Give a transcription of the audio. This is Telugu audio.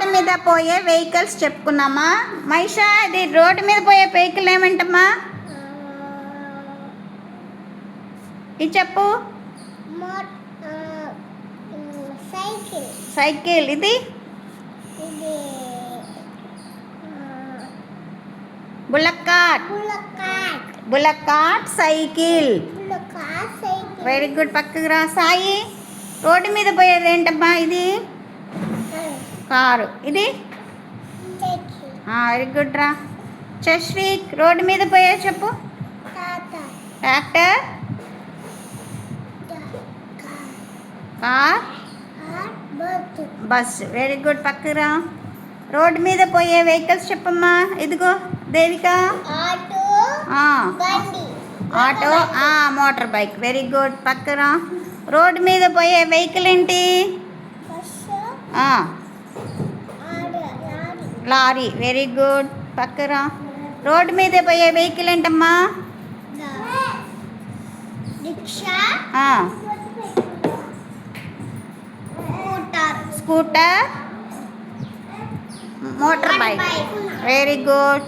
రోడ్డు మీద పోయే వెహికల్స్ చెప్పుకున్నామా. మైషా, ఇది రోడ్డు మీద పోయే వెహికల్ ఏమంటమ్మా? ఇది చెప్పు. సైకిల్. ఇది bullock cart. Bullock cart, cycle. Very good. పక్కకు రా సాయి. రోడ్డు మీద పోయేది ఏంటమ్మా? ఇది కారు. ఇది వెరీ గుడ్ రా. చశ్విక్, రోడ్డు మీద పోయే చెప్పు. Tractor, car, bus. Very good. పక్కకు రా. రోడ్డు మీద పోయే వెహికల్స్ చెప్పమ్మా. ఇదిగో Devika. Auto, motor bike. Very good. పక్కరా. రోడ్డు మీద పోయే వెహికల్ ఏంటి? లారీ. Very good. పక్కరా. రోడ్డు మీద పోయే వెహికల్ ఏంటమ్మా? Scooter, motor bike. Very good.